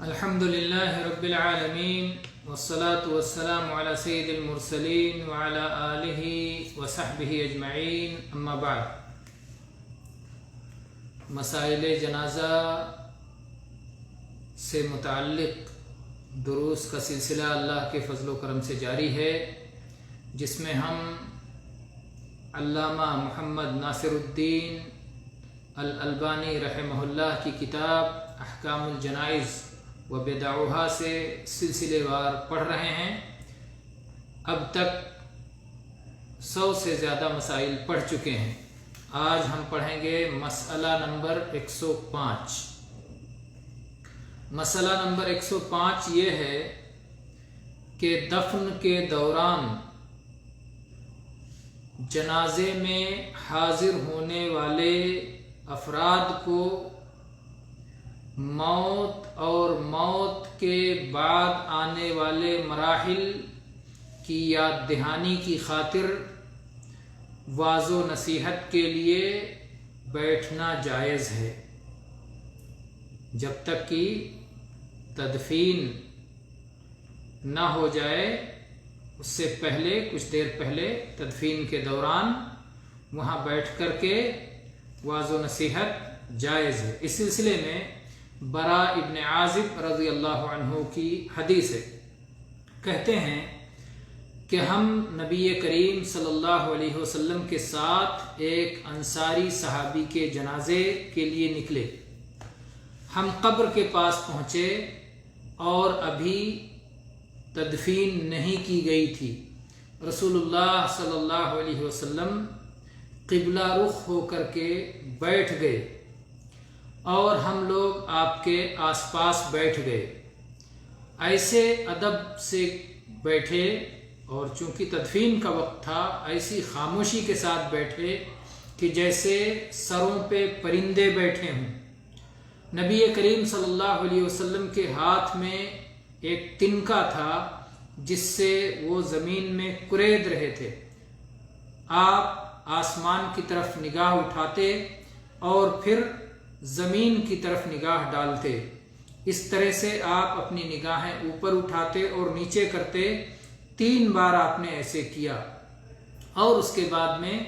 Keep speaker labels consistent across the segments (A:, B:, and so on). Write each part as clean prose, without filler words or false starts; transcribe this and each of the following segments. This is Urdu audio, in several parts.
A: الحمدللہ رب العالمین والصلاة والسلام علی سید المرسلین وعلی آلہ وصحبہ اجمعین، اما بعد۔ مسائل جنازہ سے متعلق دروس کا سلسلہ اللہ کے فضل و کرم سے جاری ہے، جس میں ہم علامہ محمد ناصر الدین الالبانی رحمہ اللہ کی کتاب احکام الجنائز و بدعها سے سلسلے وار پڑھ رہے ہیں۔ اب تک 100 سے زیادہ مسائل پڑھ چکے ہیں۔ آج ہم پڑھیں گے مسئلہ نمبر 105۔ مسئلہ نمبر 105 یہ ہے کہ دفن کے دوران جنازے میں حاضر ہونے والے افراد کو موت اور موت کے بعد آنے والے مراحل کی یاد دہانی کی خاطر واعظ و نصیحت کے لیے بیٹھنا جائز ہے، جب تک کہ تدفین نہ ہو جائے۔ اس سے پہلے کچھ دیر پہلے تدفین کے دوران وہاں بیٹھ کر کے واعظ و نصیحت جائز ہے۔ اس سلسلے میں برا ابن عازب رضی اللہ عنہ کی حدیث ہے، کہتے ہیں کہ ہم نبی کریم صلی اللہ علیہ وسلم کے ساتھ ایک انصاری صحابی کے جنازے کے لیے نکلے۔ ہم قبر کے پاس پہنچے اور ابھی تدفین نہیں کی گئی تھی۔ رسول اللہ صلی اللہ علیہ وسلم قبلہ رخ ہو کر کے بیٹھ گئے اور ہم لوگ آپ کے آس پاس بیٹھ گئے۔ ایسے ادب سے بیٹھے، اور چونکہ تدفین کا وقت تھا، ایسی خاموشی کے ساتھ بیٹھے کہ جیسے سروں پہ پرندے بیٹھے ہوں۔ نبی کریم صلی اللہ علیہ وسلم کے ہاتھ میں ایک تنکا تھا جس سے وہ زمین میں کرید رہے تھے۔ آپ آسمان کی طرف نگاہ اٹھاتے اور پھر زمین کی طرف نگاہ ڈالتے۔ اس طرح سے آپ اپنی نگاہیں اوپر اٹھاتے اور نیچے کرتے۔ 3 بار آپ نے ایسے کیا، اور اس کے بعد میں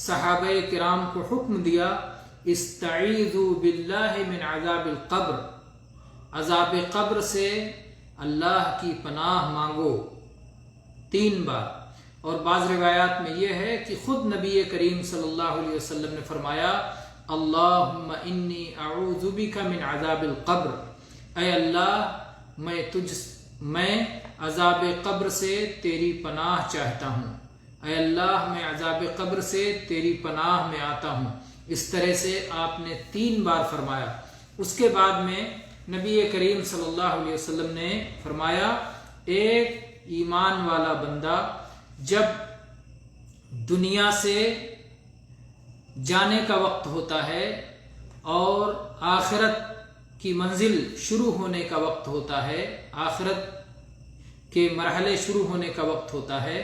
A: صحابہ کرام کو حکم دیا، استعیذوا باللہ من عذاب القبر، عذاب قبر سے اللہ کی پناہ مانگو 3 بار۔ اور بعض روایات میں یہ ہے کہ خود نبی کریم صلی اللہ علیہ وسلم نے فرمایا، اللہم انی اعوذ بک من عذاب القبر، اے اللہ میں عذاب قبر سے تیری پناہ چاہتا ہوں، اے اللہ میں عذاب قبر سے تیری پناہ میں آتا ہوں۔ اس طرح سے آپ نے 3 بار فرمایا۔ اس کے بعد میں نبی کریم صلی اللہ علیہ وسلم نے فرمایا، ایک ایمان والا بندہ جب دنیا سے جانے کا وقت ہوتا ہے اور آخرت کی منزل شروع ہونے کا وقت ہوتا ہے، آخرت کے مرحلے شروع ہونے کا وقت ہوتا ہے،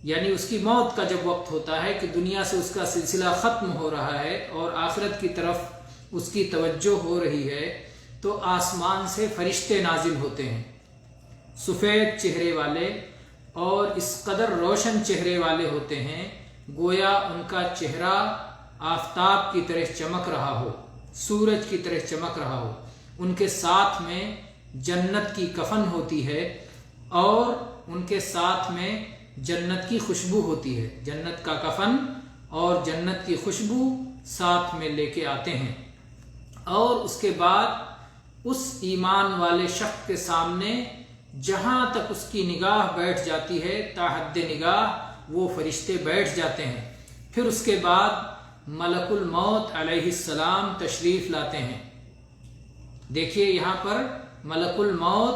A: یعنی اس کی موت کا جب وقت ہوتا ہے کہ دنیا سے اس کا سلسلہ ختم ہو رہا ہے اور آخرت کی طرف اس کی توجہ ہو رہی ہے، تو آسمان سے فرشتے نازل ہوتے ہیں، سفید چہرے والے اور اس قدر روشن چہرے والے ہوتے ہیں، گویا ان کا چہرہ آفتاب کی طرح چمک رہا ہو، سورج کی طرح چمک رہا ہو۔ ان کے ساتھ میں جنت کی کفن ہوتی ہے اور ان کے ساتھ میں جنت کی خوشبو ہوتی ہے۔ جنت کا کفن اور جنت کی خوشبو ساتھ میں لے کے آتے ہیں، اور اس کے بعد اس ایمان والے شخص کے سامنے جہاں تک اس کی نگاہ بیٹھ جاتی ہے، تا حد نگاہ وہ فرشتے بیٹھ جاتے ہیں۔ پھر اس کے بعد ملک الموت علیہ السلام تشریف لاتے ہیں۔ دیکھیے یہاں پر ملک الموت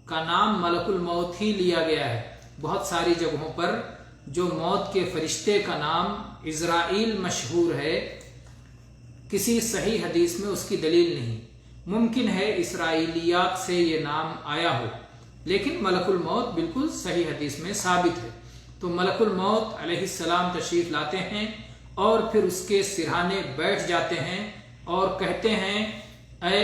A: کا نام ملک الموت ہی لیا گیا ہے۔ بہت ساری جگہوں پر جو موت کے فرشتے کا نام عزرائیل مشہور ہے، کسی صحیح حدیث میں اس کی دلیل نہیں۔ ممکن ہے اسرائیلیات سے یہ نام آیا ہو، لیکن ملک الموت بالکل صحیح حدیث میں ثابت ہے۔ تو ملک الموت علیہ السلام تشریف لاتے ہیں اور پھر اس کے سرہانے بیٹھ جاتے ہیں اور کہتے ہیں، اے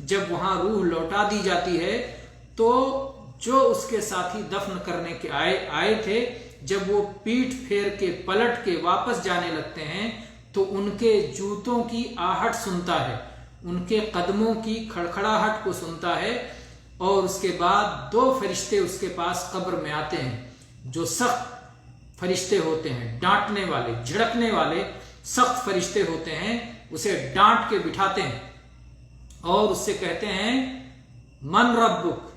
A: جب وہاں روح لوٹا دی جاتی ہے تو جو اس کے ساتھی دفن کرنے کے آئے تھے، جب وہ پیٹھ پھیر کے پلٹ کے واپس جانے لگتے ہیں تو ان کے جوتوں کی آہٹ سنتا ہے، ان کے قدموں کی کھڑکھڑاہٹ کو سنتا ہے، اور اس کے بعد 2 فرشتے اس کے پاس قبر میں آتے ہیں جو سخت فرشتے ہوتے ہیں، ڈانٹنے والے، جھڑکنے والے سخت فرشتے ہوتے ہیں، اسے ڈانٹ کے بٹھاتے ہیں اور اس سے کہتے ہیں من ربک،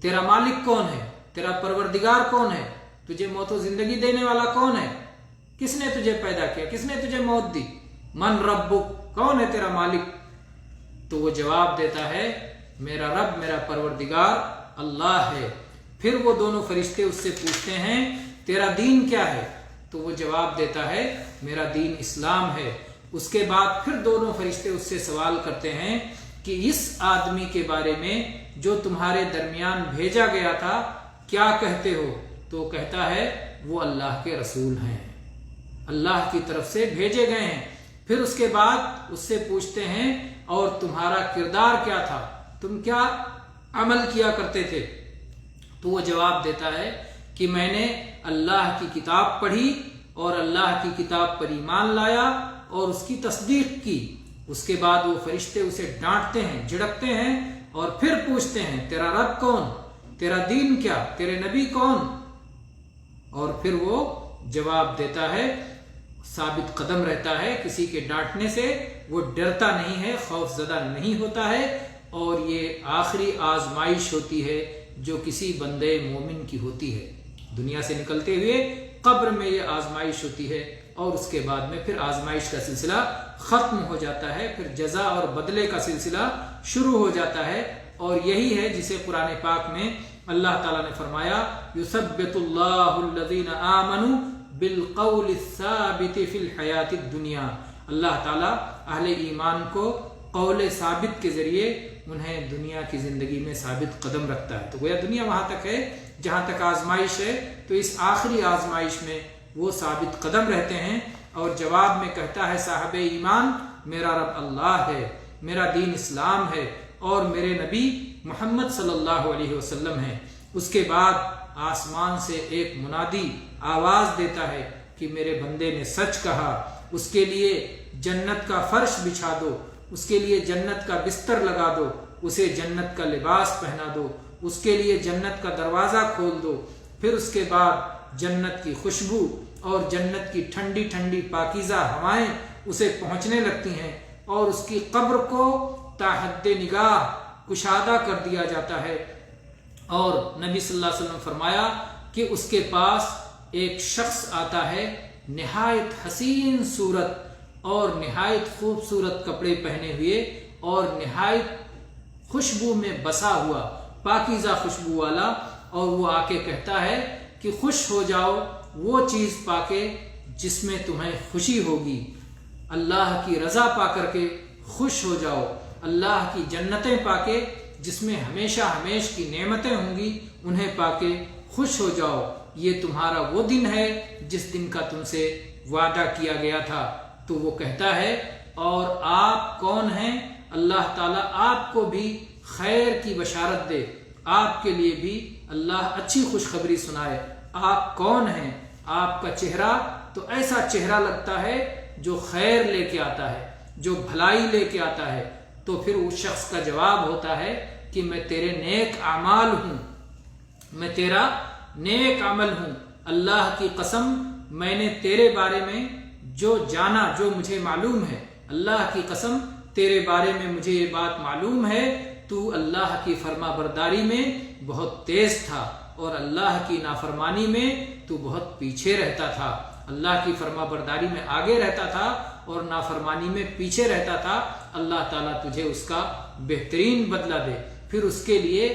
A: تیرا مالک کون ہے، تیرا پروردگار کون ہے، تجھے موت و زندگی دینے والا کون ہے، کس نے تجھے پیدا کیا، کس نے تجھے موت دی، من ربک، کون ہے تیرا مالک؟ تو وہ جواب دیتا ہے میرا رب، میرا پروردگار اللہ ہے۔ پھر وہ دونوں فرشتے اس سے پوچھتے ہیں تیرا دین کیا ہے؟ تو وہ جواب دیتا ہے میرا دین اسلام ہے۔ اس کے بعد پھر دونوں فرشتے اس سے سوال کرتے ہیں کہ اس آدمی کے بارے میں جو تمہارے درمیان بھیجا گیا تھا کیا کہتے ہو؟ تو کہتا ہے وہ اللہ کے رسول ہیں، اللہ کی طرف سے بھیجے گئے ہیں۔ پھر اس کے بعد اس سے پوچھتے ہیں اور تمہارا کردار کیا تھا، تم کیا عمل کیا کرتے تھے؟ تو وہ جواب دیتا ہے کہ میں نے اللہ کی کتاب پڑھی اور اللہ کی کتاب پر ایمان لایا اور اس کی تصدیق کی۔ اس کے بعد وہ فرشتے اسے ڈانٹتے ہیں، جھڑکتے ہیں اور پھر پوچھتے ہیں تیرا رب کون، تیرا دین کیا، تیرے نبی کون؟ اور پھر وہ جواب دیتا ہے، ثابت قدم رہتا ہے، کسی کے ڈانٹنے سے وہ ڈرتا نہیں ہے، خوف زدہ نہیں ہوتا ہے، اور یہ آخری آزمائش ہوتی ہے جو کسی بندے مومن کی ہوتی ہے۔ دنیا سے نکلتے ہوئے قبر میں یہ آزمائش ہوتی ہے اور اس کے بعد میں پھر آزمائش کا سلسلہ ختم ہو جاتا ہے، پھر جزا اور بدلے کا سلسلہ شروع ہو جاتا ہے، اور یہی ہے جسے قرآن پاک میں اللہ تعالیٰ نے فرمایا یثبت اللہ الذین آمنوا بالقول الثابت فی الحیات الدنیا۔ اللہ تعالیٰ اہل ایمان کو قول ثابت کے ذریعے انہیں دنیا کی زندگی میں ثابت قدم رکھتا ہے۔ تو گویا دنیا وہاں تک ہے جہاں تک آزمائش ہے، تو اس آخری آزمائش میں وہ ثابت قدم رہتے ہیں، اور جواب میں کہتا ہے صاحب ایمان میرا رب اللہ ہے، میرا دین اسلام ہے، اور میرے نبی محمد صلی اللہ علیہ وسلم ہیں۔ اس کے بعد آسمان سے ایک منادی آواز دیتا ہے کہ میرے بندے نے سچ کہا، اس کے لیے جنت کا فرش بچھا دو، اس کے لیے جنت کا بستر لگا دو، اسے جنت کا لباس پہنا دو، اس کے لیے جنت کا دروازہ کھول دو۔ پھر اس کے بعد جنت کی خوشبو اور جنت کی ٹھنڈی ٹھنڈی پاکیزہ ہوائیں اسے پہنچنے لگتی ہیں، اور اس کی قبر کو تا حد نگاہ کشادہ کر دیا جاتا ہے۔ اور نبی صلی اللہ علیہ وسلم فرمایا کہ اس کے پاس ایک شخص آتا ہے نہایت حسین صورت اور نہایت خوبصورت کپڑے پہنے ہوئے اور نہایت خوشبو میں بسا ہوا، پاکیزہ خوشبو والا، اور وہ آ کے کہتا ہے کہ خوش ہو جاؤ وہ چیز پا کے جس میں تمہیں خوشی ہوگی، اللہ کی رضا پا کر کے خوش ہو جاؤ، اللہ کی جنتیں پا کے جس میں ہمیشہ ہمیش کی نعمتیں ہوں گی انہیں پا کے خوش ہو جاؤ، یہ تمہارا وہ دن ہے جس دن کا تم سے وعدہ کیا گیا تھا۔ تو وہ کہتا ہے اور آپ کون ہیں؟ اللہ تعالیٰ آپ کو بھی خیر کی بشارت دے، آپ کے لیے بھی اللہ اچھی خوشخبری سنائے۔ آپ کون ہیں؟ آپ کا چہرہ تو ایسا چہرہ لگتا ہے جو خیر لے کے آتا ہے، جو بھلائی لے کے آتا ہے۔ تو پھر اس شخص کا جواب ہوتا ہے کہ میں تیرے نیک اعمال ہوں، میں تیرا نیک عمل ہوں، اللہ کی قسم میں نے تیرے بارے میں جو جانا، جو مجھے معلوم ہے، اللہ کی قسم تیرے بارے میں مجھے یہ بات معلوم ہے، تو اللہ کی فرما برداری میں بہت تیز تھا اور اللہ کی نافرمانی میں تو بہت پیچھے رہتا تھا، اللہ کی فرما برداری میں آگے رہتا تھا اور نافرمانی میں پیچھے رہتا تھا۔ اللہ تعالیٰ تجھے اس کا بہترین بدلہ دے۔ پھر اس کے لیے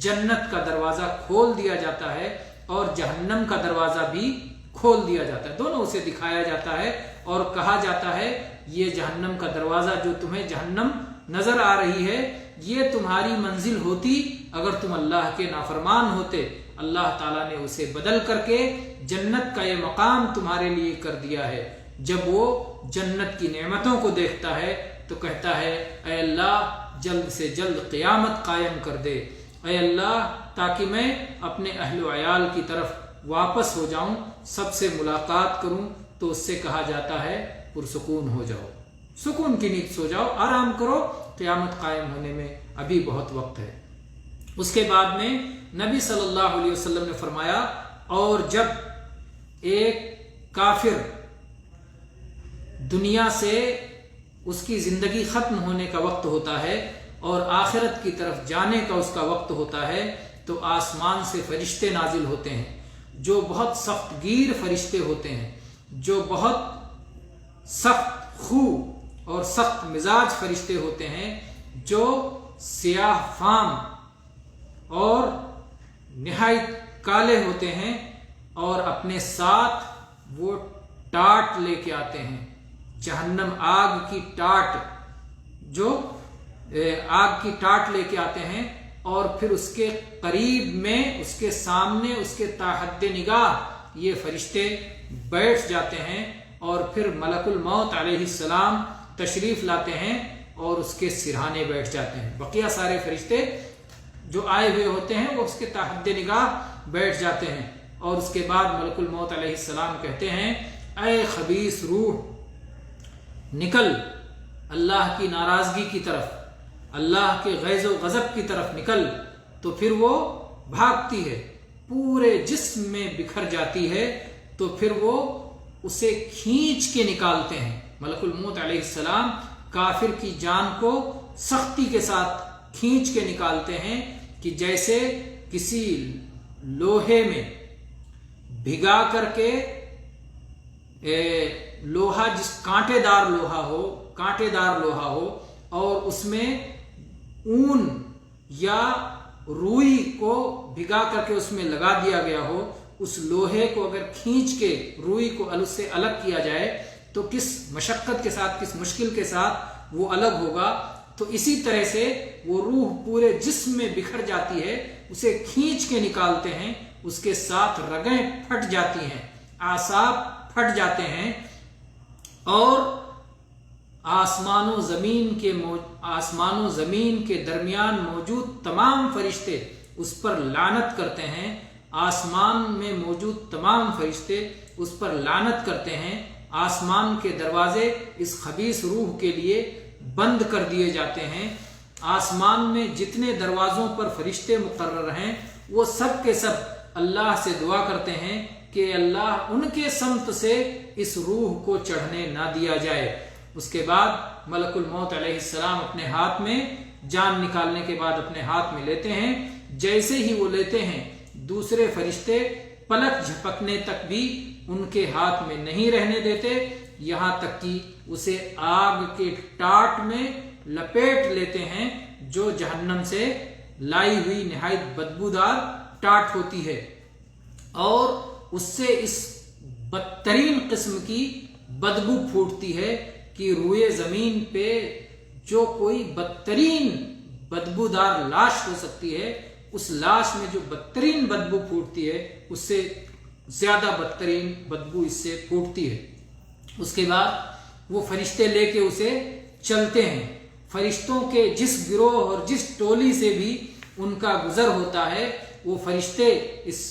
A: جنت کا دروازہ کھول دیا جاتا ہے اور جہنم کا دروازہ بھی کھول دیا جاتا ہے، دونوں اسے دکھایا جاتا ہے اور کہا جاتا ہے یہ جہنم کا دروازہ جو تمہیں جہنم نظر آ رہی ہے یہ تمہاری منزل ہوتی اگر تم اللہ کے نافرمان ہوتے، اللہ تعالیٰ نے اسے بدل کر کے جنت کا یہ مقام تمہارے لیے کر دیا ہے۔ جب وہ جنت کی نعمتوں کو دیکھتا ہے تو تو کہتا ہے اے اللہ جلد سے جلد قیامت قائم کر دے، اے اللہ تاکہ میں اپنے اہل و عیال کی طرف واپس ہو جاؤں، سب سے ملاقات کروں۔ تو اس سے کہا جاتا ہے پرسکون ہو جاؤ، سکون کی نیند سو جاؤ، آرام کرو، قیامت قائم ہونے میں ابھی بہت وقت ہے۔ اس کے بعد میں نبی صلی اللہ علیہ وسلم نے فرمایا اور جب ایک کافر دنیا سے اس کی زندگی ختم ہونے کا وقت ہوتا ہے اور آخرت کی طرف جانے کا اس کا وقت ہوتا ہے تو آسمان سے فرشتے نازل ہوتے ہیں، جو بہت سخت گیر فرشتے ہوتے ہیں، جو بہت سخت خو اور سخت مزاج فرشتے ہوتے ہیں، جو سیاہ فام اور نہایت کالے ہوتے ہیں، اور اپنے ساتھ وہ ٹاٹ لے کے آتے ہیں، جہنم آگ کی ٹاٹ، جو آگ کی ٹاٹ لے کے آتے ہیں، اور پھر اس کے قریب میں، اس کے سامنے، اس کے تحت نگاہ یہ فرشتے بیٹھ جاتے ہیں، اور پھر ملک الموت علیہ السلام تشریف لاتے ہیں اور اس کے سرہانے بیٹھ جاتے ہیں۔ بقیہ سارے فرشتے جو آئے ہوئے ہوتے ہیں وہ اس کے تحت نگاہ بیٹھ جاتے ہیں، اور اس کے بعد ملک الموت علیہ السلام کہتے ہیں اے خبیث روح نکل اللہ کی ناراضگی کی طرف، اللہ کے غیظ و غضب کی طرف نکل۔ تو پھر وہ بھاگتی ہے، پورے جسم میں بکھر جاتی ہے، تو پھر وہ اسے کھینچ کے نکالتے ہیں۔ ملک الموت علیہ السلام کافر کی جان کو سختی کے ساتھ کھینچ کے نکالتے ہیں کہ جیسے کسی لوہے میں بھگا کر کے لوہا، جس کانٹے دار لوہا ہو اور اس میں اون یا روئی کو بھگا کر کے اس میں لگا دیا گیا ہو، اس لوہے کو اگر کھینچ کے روئی کو اس سے الگ کیا جائے تو کس مشقت کے ساتھ، کس مشکل کے ساتھ وہ الگ ہوگا۔ تو اسی طرح سے وہ روح پورے جسم میں بکھر جاتی ہے، اسے کھینچ کے نکالتے ہیں، اس کے ساتھ رگیں پھٹ جاتی ہیں، اعصاب پھٹ جاتے ہیں، اور آسمان و زمین کے درمیان موجود تمام فرشتے اس پر لعنت کرتے ہیں، آسمان میں موجود تمام فرشتے اس پر لعنت کرتے ہیں، آسمان کے دروازے اس خبیث روح کے لیے بند کر دیے جاتے ہیں، آسمان میں جتنے دروازوں پر فرشتے مقرر ہیں وہ سب کے سب اللہ سے دعا کرتے ہیں کہ اللہ ان کے سمت سے اس روح کو چڑھنے نہ دیا جائے۔ اس کے بعد ملک الموت علیہ السلام اپنے ہاتھ میں جان نکالنے کے بعد اپنے ہاتھ میں لیتے ہیں، جیسے ہی وہ لیتے ہیں دوسرے فرشتے پلک جھپکنے تک بھی ان کے ہاتھ میں نہیں رہنے دیتے، یہاں تک کہ اسے آگ کے ٹاٹ میں لپیٹ لیتے ہیں، جو جہنم سے لائی ہوئی نہایت بدبودار ٹاٹ ہوتی ہے، اور اس سے اس بدترین قسم کی بدبو پھوٹتی ہے کہ روئے زمین پہ جو کوئی بدترین بدبودار لاش ہو سکتی ہے، اس لاش میں جو بدترین بدبو پھوٹتی ہے اس سے زیادہ بدترین بدبو اس سے پھوٹتی ہے۔ اس کے بعد وہ فرشتے لے کے اسے چلتے ہیں، فرشتوں کے جس گروہ اور جس ٹولی سے بھی ان کا گزر ہوتا ہے، وہ فرشتے اس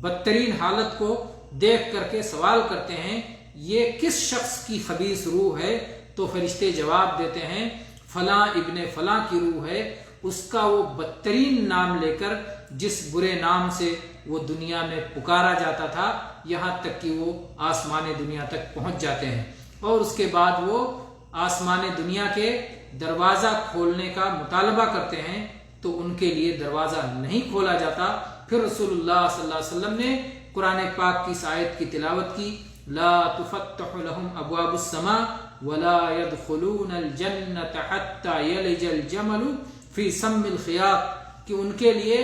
A: بدترین حالت کو دیکھ کر کے سوال کرتے ہیں یہ کس شخص کی خبیث روح ہے؟ تو فرشتے جواب دیتے ہیں فلاں ابن فلاں کی روح ہے، اس کا وہ بدترین نام لے کر جس برے نام سے وہ دنیا میں پکارا جاتا تھا، یہاں تک کہ وہ آسمان دنیا تک پہنچ جاتے ہیں، اور اس کے بعد وہ آسمان دنیا کے دروازہ کھولنے کا مطالبہ کرتے ہیں تو ان کے لیے دروازہ نہیں کھولا جاتا۔ پھر رسول اللہ صلی اللہ علیہ وسلم نے قرآن پاک کی اس آیت کی تلاوت کی، لا تفتح لهم ابواب السماء ولا يدخلون الجنة حتى يلج الجمل فی سم الخیاط، کہ ان کے لیے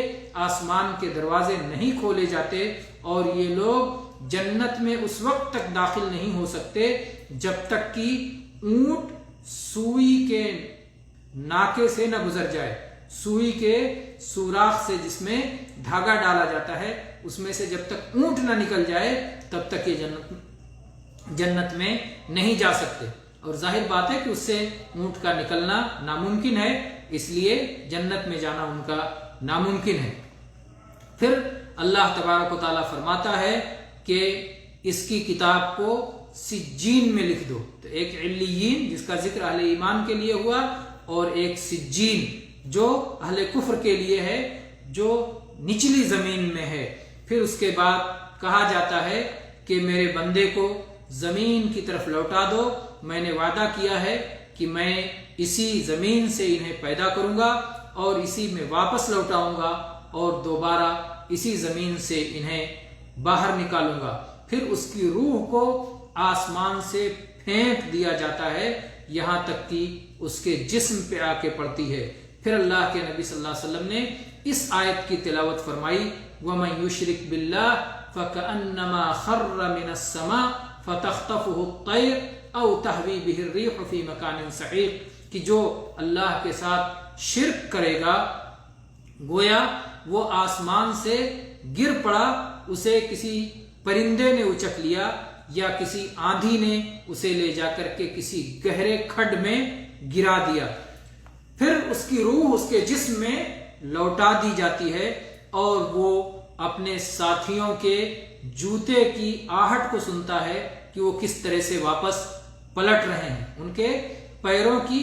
A: آسمان کے دروازے نہیں کھولے جاتے اور یہ لوگ جنت میں اس وقت تک داخل نہیں ہو سکتے جب تک کہ اونٹ سوئی کے ناکے سے نہ گزر جائے، سوئی کے سوراخ سے جس میں دھاگا ڈالا جاتا ہے اس میں سے جب تک اونٹ نہ نکل جائے تب تک یہ جنت میں نہیں جا سکتے۔ اور ظاہر بات ہے کہ اس سے اونٹ کا نکلنا ناممکن ہے، اس لیے جنت میں جانا ان کا ناممکن ہے۔ پھر اللہ تبارک و تعالیٰ فرماتا ہے کہ اس کی کتاب کو سجین میں لکھ دو۔ تو ایک علیین جس کا ذکر اہل ایمان کے لیے ہوا، اور ایک سجین جو اہل کفر کے لیے ہے، جو نچلی زمین میں ہے۔ پھر اس کے بعد کہا جاتا ہے کہ میرے بندے کو زمین کی طرف لوٹا دو، میں نے وعدہ کیا ہے کہ میں اسی زمین سے انہیں پیدا کروں گا اور اسی میں واپس لوٹاؤں گا اور دوبارہ اسی زمین سے انہیں باہر نکالوں گا۔ پھر اس کی روح کو آسمان سے پھینک دیا جاتا ہے یہاں تک کہ اس کے جسم پہ آ کے پڑتی ہے۔ پھر اللہ کے نبی صلی اللہ علیہ وسلم نے اس آیت کی تلاوت فرمائی، وَمَن يُشْرِكْ بِاللَّهِ فَكَأَنَّمَا خَرَّ مِنَ السَّمَاءِ فَتَخْطَفُهُ الطَّيْرُ أَوْ تَهْوِي بِهِ الرِّيحُ فِي مَكَانٍ سَحِيقٍ، کہ جو اللہ کے ساتھ شرک کرے گا گویا وہ آسمان سے گر پڑا، اسے کسی پرندے نے اچک لیا یا کسی آندھی نے اسے لے جا کر کے کسی گہرے کھڈ میں گرا دیا۔ پھر اس کی روح اس کے جسم میں لوٹا دی جاتی ہے اور وہ اپنے ساتھیوں کے جوتے کی آہٹ کو سنتا ہے کہ وہ کس طرح سے واپس پلٹ رہے ہیں، ان کے پیروں کی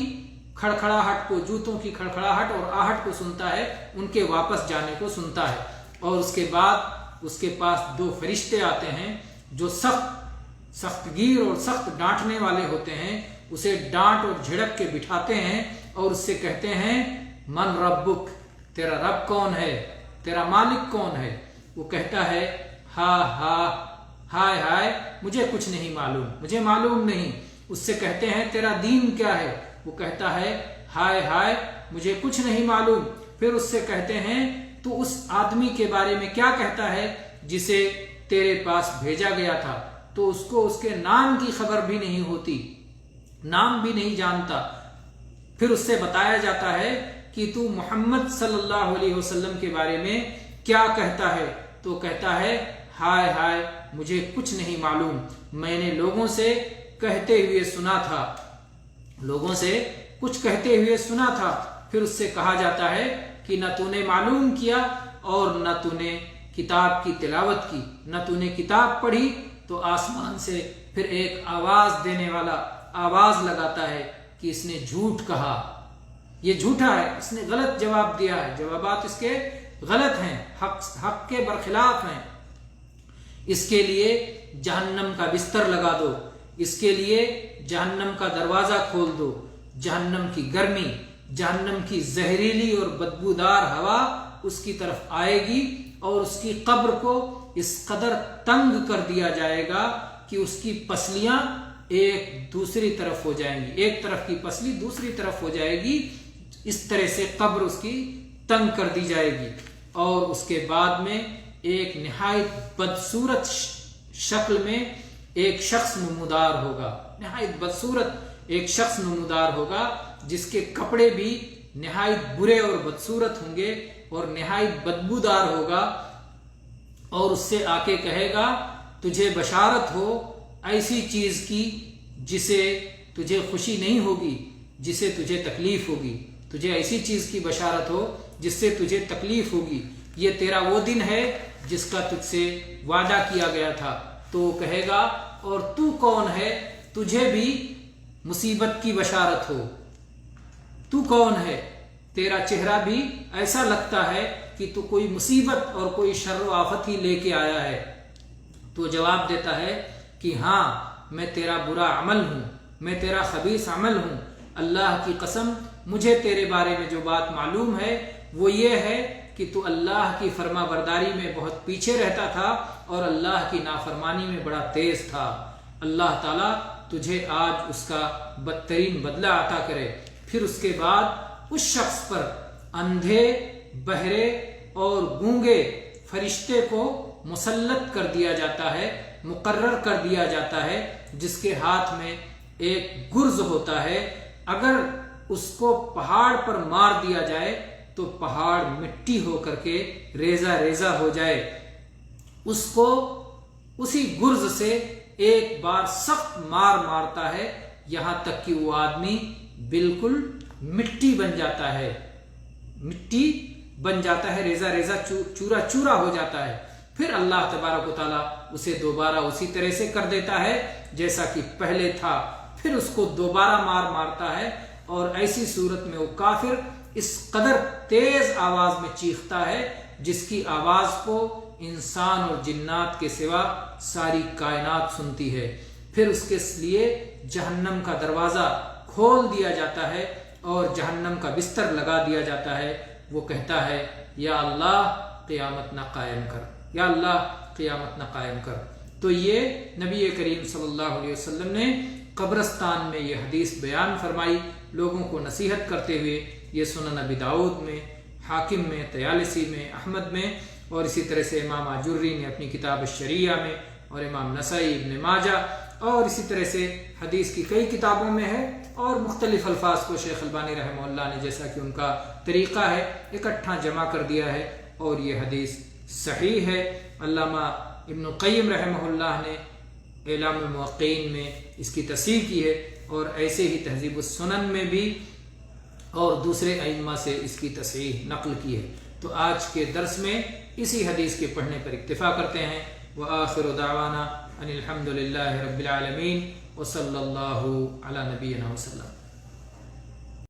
A: کھڑکھڑاہٹ کو، جوتوں کی کھڑکھڑاہٹ اور آہٹ کو سنتا ہے، ان کے واپس جانے کو سنتا ہے۔ اور اس کے بعد اس کے پاس 2 فرشتے آتے ہیں جو سخت گیر اور سخت ڈانٹنے والے ہوتے ہیں، اسے ڈانٹ اور جھڑک کے بٹھاتے ہیں اور اس سے کہتے ہیں من ربک، تیرا رب کون ہے، تیرا مالک کون ہے؟ وہ کہتا ہے ہائے ہائے مجھے کچھ نہیں معلوم، مجھے معلوم نہیں۔ اس سے کہتے ہیں تیرا دین کیا ہے؟ وہ کہتا ہے ہائے ہائے مجھے کچھ نہیں معلوم۔ پھر اس سے کہتے ہیں تو اس آدمی کے بارے میں کیا کہتا ہے جسے تیرے پاس بھیجا گیا تھا؟ تو اس کو اس کے نام کی خبر بھی نہیں ہوتی، نام بھی نہیں جانتا۔ پھر اس سے بتایا جاتا ہے کہ تو محمد صلی اللہ علیہ وسلم کے بارے میں کیا کہتا ہے؟ تو کہتا ہے ہائے ہائے مجھے کچھ نہیں معلوم، میں نے لوگوں سے کہتے ہوئے سنا تھا، لوگوں سے کچھ کہتے ہوئے سنا تھا۔ پھر اس سے کہا جاتا ہے کہ نہ تو نے معلوم کیا اور نہ تو نے کتاب کی تلاوت کی، نہ تو نے کتاب پڑھی۔ تو آسمان سے پھر ایک آواز دینے والا آواز لگاتا ہے کہ اس نے جھوٹ کہا، یہ جھوٹا ہے، اس نے غلط جواب دیا ہے، جوابات اس کے غلط ہیں، حق کے برخلاف ہیں۔ اس کے لیے جہنم کا بستر لگا دو، اس کے لیے جہنم کا دروازہ کھول دو، جہنم کی گرمی، جہنم کی زہریلی اور بدبودار ہوا اس کی طرف آئے گی اور اس کی قبر کو اس قدر تنگ کر دیا جائے گا کہ اس کی پسلیاں ایک دوسری طرف ہو جائیں گی، ایک طرف کی پسلی دوسری طرف ہو جائے گی، اس طرح سے قبر اس کی تنگ کر دی جائے گی۔ اور اس کے بعد میں ایک نہایت بدصورت شکل میں ایک شخص نمودار ہوگا، نہایت بدصورت ایک شخص نمودار ہوگا جس کے کپڑے بھی نہایت برے اور بدصورت ہوں گے اور نہایت بدبودار ہوگا، اور اس سے آ کے کہے گا تجھے بشارت ہو ایسی چیز کی جسے تجھے خوشی نہیں ہوگی، جسے تجھے تکلیف ہوگی، تجھے ایسی چیز کی بشارت ہو جس سے تجھے تکلیف ہوگی، یہ تیرا وہ دن ہے جس کا تجھ سے وعدہ کیا گیا تھا۔ تو وہ کہے گا اور تو کون ہے، تجھے بھی مصیبت کی بشارت ہو، تو کون ہے، تیرا چہرہ بھی ایسا لگتا ہے کہ تو کوئی مصیبت اور کوئی شر و آفت ہی لے کے آیا ہے۔ تو جواب دیتا ہے کہ ہاں میں تیرا برا عمل ہوں، میں تیرا خبیث عمل ہوں، اللہ کی قسم مجھے تیرے بارے میں جو بات معلوم ہے وہ یہ ہے کہ تو اللہ کی فرما برداری میں بہت پیچھے رہتا تھا اور اللہ کی نافرمانی میں بڑا تیز تھا۔ اللہ تعالیٰ تجھے آج اس کا بدترین بدلہ عطا کرے۔ پھر اس کے بعد اس شخص پر اندھے، بہرے اور گونگے فرشتے کو مسلط کر دیا جاتا ہے، مقرر کر دیا جاتا ہے، جس کے ہاتھ میں ایک گرز ہوتا ہے۔ اگر اس کو پہاڑ پر مار دیا جائے تو پہاڑ مٹی ہو کر کے ریزہ ریزہ ہو جائے۔ اس کو اسی گرز سے ایک بار سخت مار مارتا ہے یہاں تک کہ وہ آدمی بالکل مٹی بن جاتا ہے، مٹی بن جاتا ہے، ریزہ ریزہ چورا چورا ہو جاتا ہے، پھر اللہ تبارک و تعالیٰ اسے دوبارہ اسی طرح سے کر دیتا ہے جیسا کہ پہلے تھا، پھر اس کو دوبارہ مارتا ہے، اور ایسی صورت میں وہ کافر اس قدر تیز آواز میں چیختا ہے جس کی آواز کو انسان اور جنات کے سوا ساری کائنات سنتی ہے۔ پھر اس کے لیے جہنم کا دروازہ کھول دیا جاتا ہے اور جہنم کا بستر لگا دیا جاتا ہے۔ وہ کہتا ہے یا اللہ قیامت نہ قائم کر، یا اللہ قیامت نہ قائم کر۔ تو یہ نبی کریم صلی اللہ علیہ وسلم نے قبرستان میں یہ حدیث بیان فرمائی، لوگوں کو نصیحت کرتے ہوئے۔ یہ سنن ابی داؤد میں، حاکم میں، طیالسی میں، احمد میں، اور اسی طرح سے امام آجری نے اپنی کتاب الشریعہ میں، اور امام نسائی، ابن ماجہ، اور اسی طرح سے حدیث کی کئی کتابوں میں ہے، اور مختلف الفاظ کو شیخ البانی رحمہ اللہ نے جیسا کہ ان کا طریقہ ہے اکٹھا جمع کر دیا ہے، اور یہ حدیث صحیح ہے۔ علامہ ابن القیم رحمہ اللہ نے اعلام الموقعین میں اس کی تصحیح کی ہے، اور ایسے ہی تہذیب السنن میں بھی اور دوسرے ائمہ سے اس کی تصحیح نقل کی ہے۔ تو آج کے درس میں اسی حدیث کے پڑھنے پر اکتفا کرتے ہیں۔ وآخر دعوانا ان الحمد للہ رب العالمین وصلی اللہ علی نبینا وسلم۔